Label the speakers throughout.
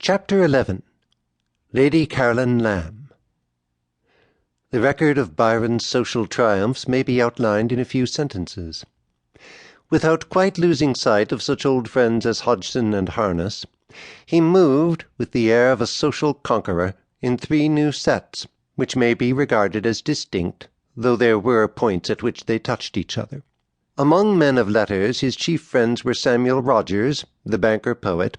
Speaker 1: Chapter 11. Lady Caroline Lamb. The record of Byron's social triumphs may be outlined in a few sentences. Without quite losing sight of such old friends as Hodgson and Harness, he moved, with the air of a social conqueror, in 3 new sets, which may be regarded as distinct, though there were points at which they touched each other. Among men of letters his chief friends were Samuel Rogers, the banker-poet,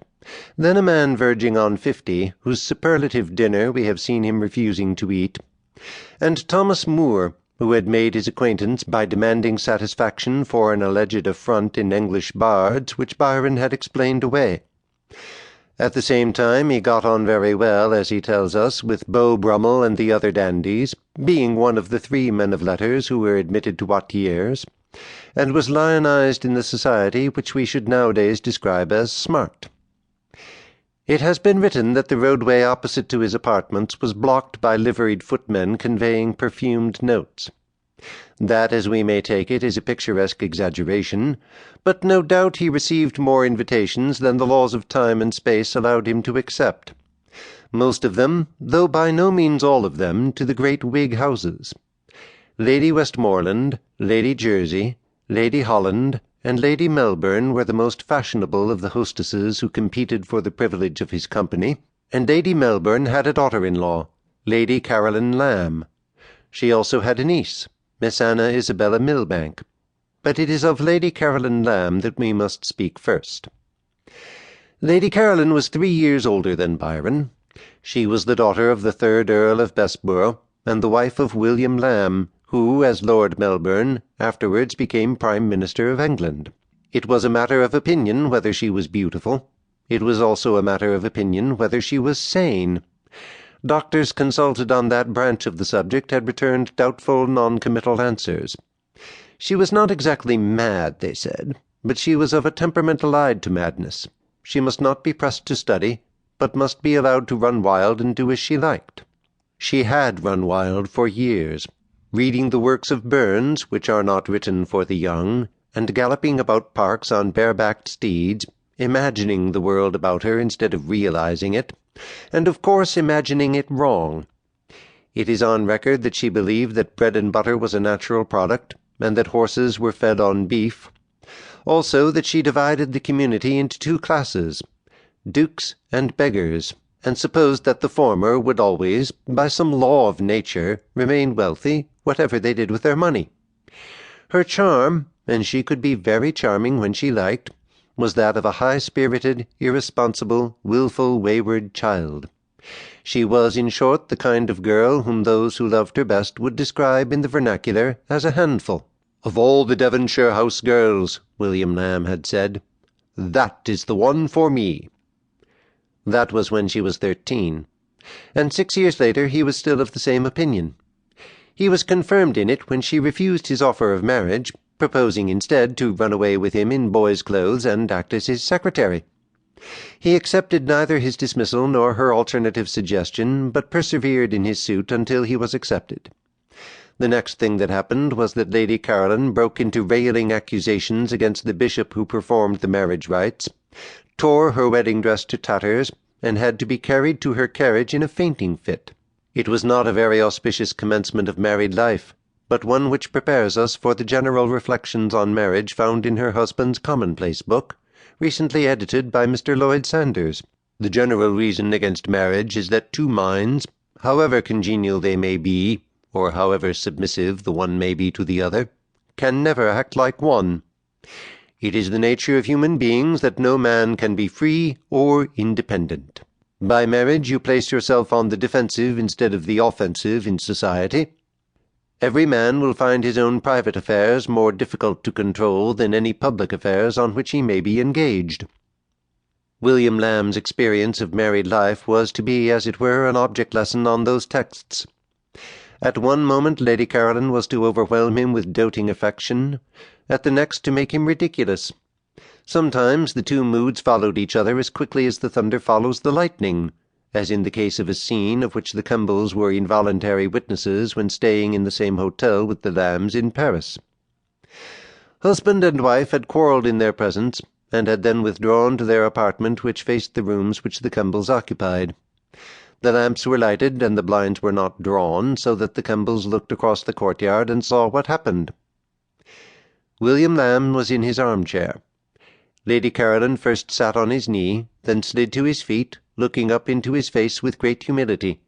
Speaker 1: then a man verging on 50, whose superlative dinner we have seen him refusing to eat, and Thomas Moore, who had made his acquaintance by demanding satisfaction for an alleged affront in English bards which Byron had explained away. At the same time he got on very well, as he tells us, with Beau Brummel and the other dandies, being one of the 3 men of letters who were admitted to Wattiers, and was lionized in the society which we should nowadays describe as smart. It has been written that the roadway opposite to his apartments was blocked by liveried footmen conveying perfumed notes. That, as we may take it, is a picturesque exaggeration, but no doubt he received more invitations than the laws of time and space allowed him to accept. Most of them, though by no means all of them, to the great Whig houses. Lady Westmoreland, Lady Jersey, Lady Holland, and Lady Melbourne were the most fashionable of the hostesses who competed for the privilege of his company, and Lady Melbourne had a daughter-in-law, Lady Caroline Lamb. She also had a niece, Miss Anna Isabella Milbank. But it is of Lady Caroline Lamb that we must speak first. Lady Caroline was 3 years older than Byron. She was the daughter of the 3rd Earl of Bessborough, and the wife of William Lamb, who, as Lord Melbourne, afterwards became Prime Minister of England. It was a matter of opinion whether she was beautiful. It was also a matter of opinion whether she was sane. Doctors consulted on that branch of the subject had returned doubtful, non-committal answers. She was not exactly mad, they said, but she was of a temperament allied to madness. She must not be pressed to study, but must be allowed to run wild and do as she liked. She had run wild for years, reading the works of Burns, which are not written for the young, and galloping about parks on barebacked steeds, imagining the world about her instead of realizing it, and of course imagining it wrong. It is on record that she believed that bread and butter was a natural product, and that horses were fed on beef. Also that she divided the community into 2 classes, dukes and beggars, and supposed that the former would always, by some law of nature, remain wealthy, whatever they did with their money. Her charm, and she could be very charming when she liked, was that of a high-spirited, irresponsible, wilful, wayward child. She was, in short, the kind of girl whom those who loved her best would describe in the vernacular as a handful. "Of all the Devonshire house girls," William Lamb had said, "that is the one for me." That was when she was 13, and 6 years later he was still of the same opinion. He was confirmed in it when she refused his offer of marriage, proposing instead to run away with him in boy's clothes and act as his secretary. He accepted neither his dismissal nor her alternative suggestion, but persevered in his suit until he was accepted. The next thing that happened was that Lady Caroline broke into railing accusations against the bishop who performed the marriage rites, tore her wedding dress to tatters, and had to be carried to her carriage in a fainting fit. It was not a very auspicious commencement of married life, but one which prepares us for the general reflections on marriage found in her husband's commonplace book, recently edited by Mr. Lloyd Sanders. The general reason against marriage is that 2 minds, however congenial they may be, or however submissive the one may be to the other, can never act like one. It is the nature of human beings that no man can be free or independent. By marriage you place yourself on the defensive instead of the offensive in society. Every man will find his own private affairs more difficult to control than any public affairs on which he may be engaged. William Lamb's experience of married life was to be, as it were, an object lesson on those texts. At one moment Lady Caroline was to overwhelm him with doting affection, at the next to make him ridiculous. Sometimes the 2 moods followed each other as quickly as the thunder follows the lightning, as in the case of a scene of which the Kembles were involuntary witnesses when staying in the same hotel with the Lambs in Paris. Husband and wife had quarrelled in their presence, and had then withdrawn to their apartment, which faced the rooms which the Kembles occupied. The lamps were lighted, and the blinds were not drawn, so that the Kembles looked across the courtyard and saw what happened. William Lamb was in his armchair. Lady Caroline first sat on his knee, then slid to his feet, looking up into his face with great humility.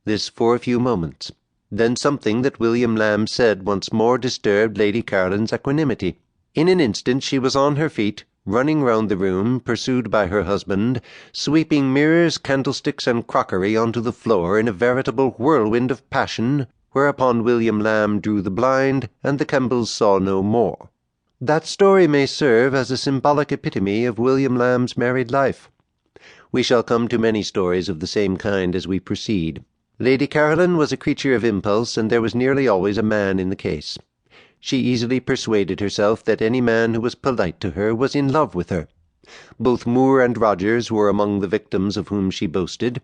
Speaker 1: This for a few moments. Then something that William Lamb said once more disturbed Lady Caroline's equanimity. In an instant she was on her feet, running round the room, pursued by her husband, sweeping mirrors, candlesticks, and crockery onto the floor in a veritable whirlwind of passion, whereupon William Lamb drew the blind, and the Kembles saw no more. That story may serve as a symbolic epitome of William Lamb's married life. We shall come to many stories of the same kind as we proceed. Lady Caroline was a creature of impulse, and there was nearly always a man in the case. She easily persuaded herself that any man who was polite to her was in love with her. Both Moore and Rogers were among the victims of whom she boasted,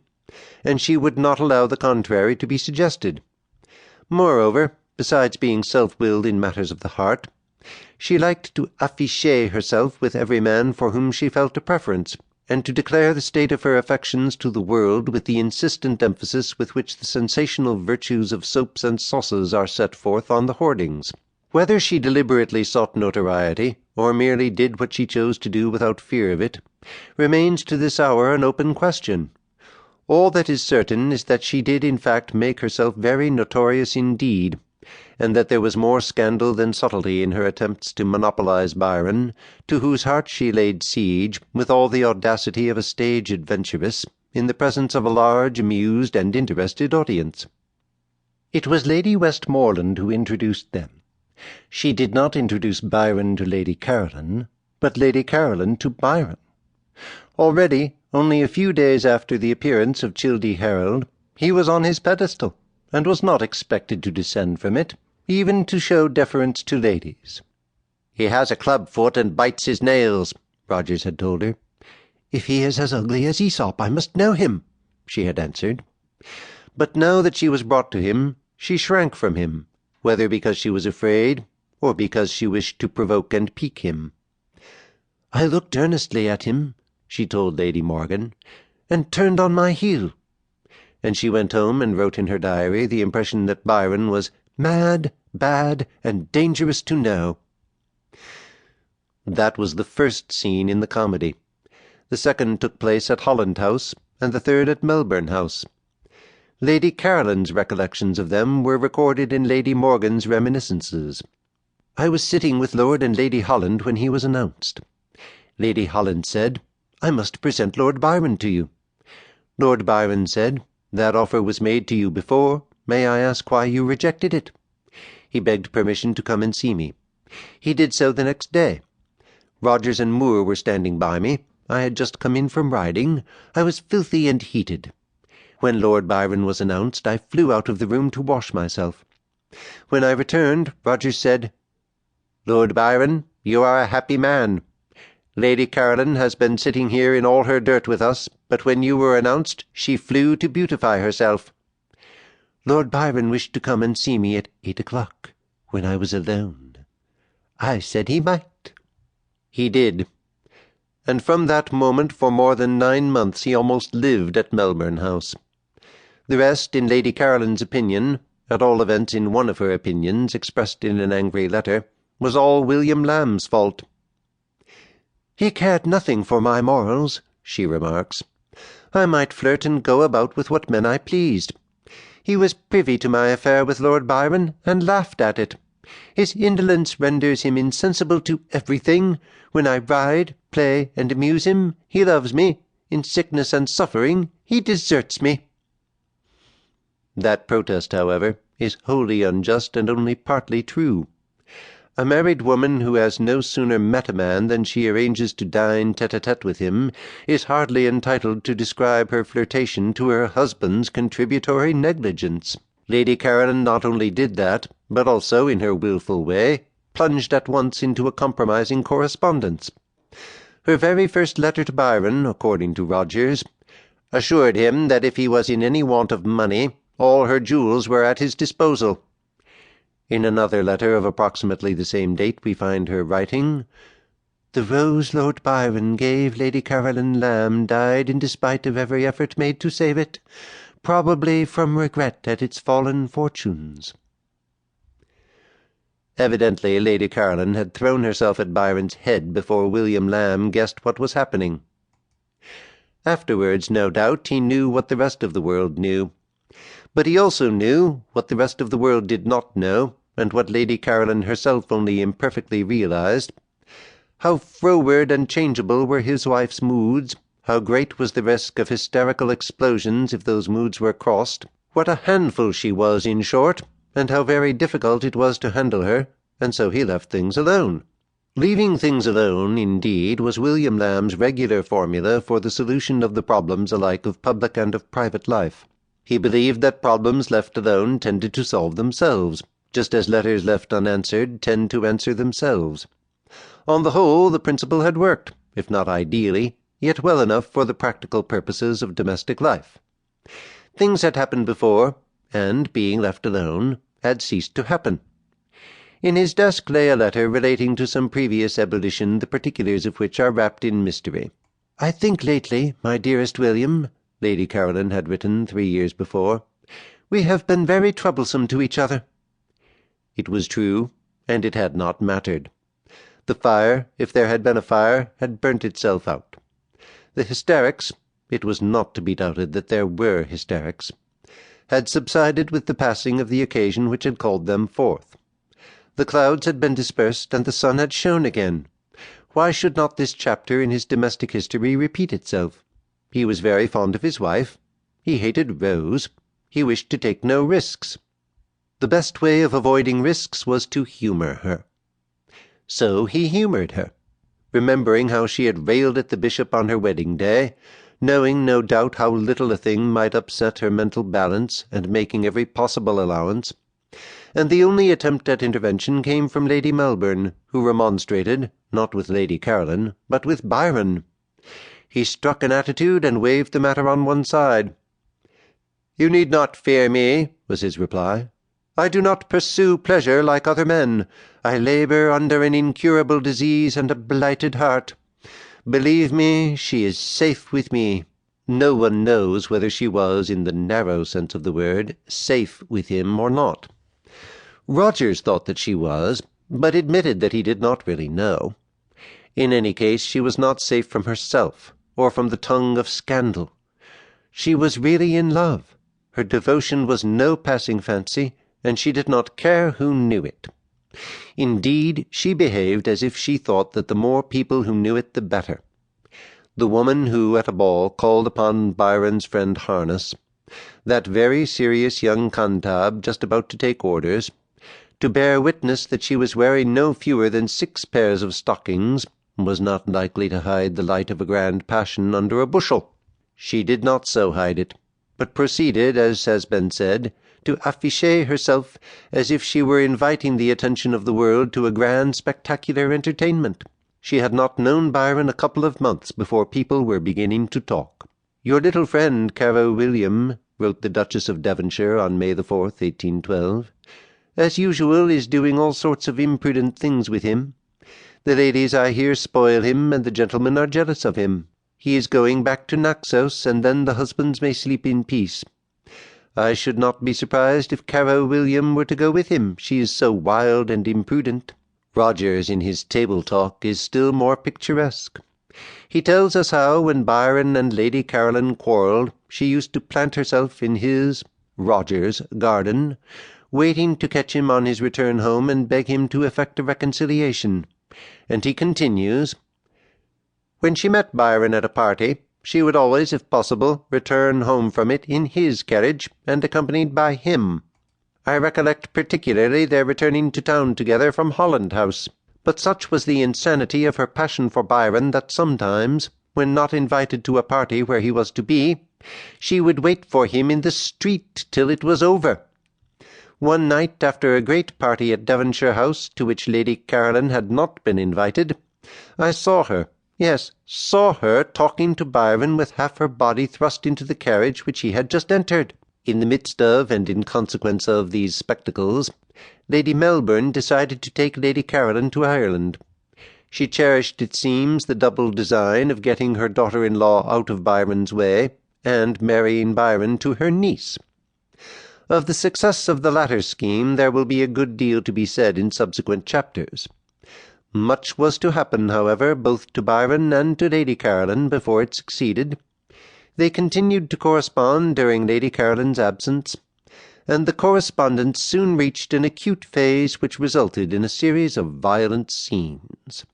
Speaker 1: and she would not allow the contrary to be suggested. Moreover, besides being self-willed in matters of the heart, she liked to afficher herself with every man for whom she felt a preference, and to declare the state of her affections to the world with the insistent emphasis with which the sensational virtues of soaps and sauces are set forth on the hoardings. Whether she deliberately sought notoriety, or merely did what she chose to do without fear of it, remains to this hour an open question. All that is certain is that she did in fact make herself very notorious indeed, and that there was more scandal than subtlety in her attempts to monopolize Byron, to whose heart she laid siege, with all the audacity of a stage adventuress, in the presence of a large, amused, and interested audience. It was Lady Westmoreland who introduced them. She did not introduce Byron to Lady Caroline, but Lady Caroline to Byron. Already, only a few days after the appearance of Childe Harold, he was on his pedestal, and was not expected to descend from it, even to show deference to ladies. "He has a club foot and bites his nails," Rogers had told her. "If he is as ugly as Aesop, I must know him," she had answered. But now that she was brought to him, she shrank from him, whether because she was afraid, or because she wished to provoke and pique him. "I looked earnestly at him," she told Lady Morgan, "and turned on my heel." And she went home and wrote in her diary the impression that Byron was mad, bad, and dangerous to know. That was the first scene in the comedy. The second took place at Holland House, and the third at Melbourne House. Lady Caroline's recollections of them were recorded in Lady Morgan's reminiscences. "I was sitting with Lord and Lady Holland when he was announced. Lady Holland said, 'I must present Lord Byron to you.' Lord Byron said, 'That offer was made to you before. May I ask why you rejected it?' He begged permission to come and see me. He did so the next day. Rogers and Moore were standing by me. I had just come in from riding. I was filthy and heated. When Lord Byron was announced, I flew out of the room to wash myself. When I returned, Rogers said, 'Lord Byron, you are a happy man. Lady Caroline has been sitting here in all her dirt with us, but when you were announced, she flew to beautify herself.' Lord Byron wished to come and see me at 8 o'clock, when I was alone. I said he might. He did. And from that moment for more than 9 months he almost lived at Melbourne House. The rest, in Lady Caroline's opinion, at all events in one of her opinions expressed in an angry letter, was all William Lamb's fault. 'He cared nothing for my morals,' she remarks. 'I might flirt and go about with what men I pleased. He was privy to my affair with Lord Byron, and laughed at it. His indolence renders him insensible to everything. When I ride, play, and amuse him, he loves me. In sickness and suffering, he deserts me.' That protest, however, is wholly unjust and only partly true. A married woman who has no sooner met a man than she arranges to dine tete-a-tete with him is hardly entitled to describe her flirtation to her husband's contributory negligence. Lady Caroline not only did that, but also, in her wilful way, plunged at once into a compromising correspondence. Her very first letter to Byron, according to Rogers, assured him that if he was in any want of money, all her jewels were at his disposal. In another letter of approximately the same date we find her writing, The rose Lord Byron gave Lady Caroline Lamb died in despite of every effort made to save it, probably from regret at its fallen fortunes." Evidently Lady Caroline had thrown herself at Byron's head before William Lamb guessed what was happening. Afterwards, no doubt, he knew what the rest of the world knew. But he also knew what the rest of the world did not know, and what Lady Caroline herself only imperfectly realized. How froward and changeable were his wife's moods, how great was the risk of hysterical explosions if those moods were crossed, what a handful she was, in short, and how very difficult it was to handle her, and so he left things alone. Leaving things alone, indeed, was William Lamb's regular formula for the solution of the problems alike of public and of private life. He believed that problems left alone tended to solve themselves, just as letters left unanswered tend to answer themselves. On the whole, the principle had worked, if not ideally, yet well enough for the practical purposes of domestic life. Things had happened before, and, being left alone, had ceased to happen. In his desk lay a letter relating to some previous ebullition, the particulars of which are wrapped in mystery. "I think lately, my dearest William," Lady Caroline had written 3 years before, "we have been very troublesome to each other." It was true, and it had not mattered. The fire, if there had been a fire, had burnt itself out. The hysterics, it was not to be doubted that there were hysterics, had subsided with the passing of the occasion which had called them forth. The clouds had been dispersed, and the sun had shone again. Why should not this chapter in his domestic history repeat itself? He was very fond of his wife. He hated Rose. He wished to take no risks. The best way of avoiding risks was to humour her. So he humoured her, remembering how she had railed at the bishop on her wedding day, knowing no doubt how little a thing might upset her mental balance, and making every possible allowance. And the only attempt at intervention came from Lady Melbourne, who remonstrated, not with Lady Caroline, but with Byron. He struck an attitude and waved the matter on one side. "You need not fear me," was his reply. "I do not pursue pleasure like other men. I labour under an incurable disease and a blighted heart. Believe me, she is safe with me." No one knows whether she was, in the narrow sense of the word, safe with him or not. Rogers thought that she was, but admitted that he did not really know. In any case, she was not safe from herself, or from the tongue of scandal. She was really in love. Her devotion was no passing fancy, and she did not care who knew it. Indeed, she behaved as if she thought that the more people who knew it, the better. The woman who, at a ball, called upon Byron's friend Harness, that very serious young cantab just about to take orders, to bear witness that she was wearing no fewer than 6 pairs of stockings, was not likely to hide the light of a grand passion under a bushel. She did not so hide it, but proceeded, as has been said, to afficher herself as if she were inviting the attention of the world to a grand spectacular entertainment. She had not known Byron a couple of months before people were beginning to talk. "Your little friend, Caro William," wrote the Duchess of Devonshire on May the 4th, 1812, "as usual is doing all sorts of imprudent things with him. The ladies, I hear, spoil him, and the gentlemen are jealous of him. He is going back to Naxos, and then the husbands may sleep in peace. I should not be surprised if Caro William were to go with him. She is so wild and imprudent." Rogers, in his table talk, is still more picturesque. He tells us how, when Byron and Lady Caroline quarrelled, she used to plant herself in his, Rogers' garden, waiting to catch him on his return home and beg him to effect a reconciliation. And he continues, "When she met Byron at a party, she would always, if possible, return home from it in his carriage, and accompanied by him. I recollect particularly their returning to town together from Holland House, but such was the insanity of her passion for Byron that sometimes, when not invited to a party where he was to be, she would wait for him in the street till it was over. One night, after a great party at Devonshire House, to which Lady Caroline had not been invited, I saw her, yes, saw her talking to Byron with half her body thrust into the carriage which he had just entered." In the midst of, and in consequence of, these spectacles, Lady Melbourne decided to take Lady Caroline to Ireland. She cherished, it seems, the double design of getting her daughter-in-law out of Byron's way and marrying Byron to her niece. Of the success of the latter scheme there will be a good deal to be said in subsequent chapters. Much was to happen, however, both to Byron and to Lady Caroline before it succeeded. They continued to correspond during Lady Caroline's absence, and the correspondence soon reached an acute phase which resulted in a series of violent scenes.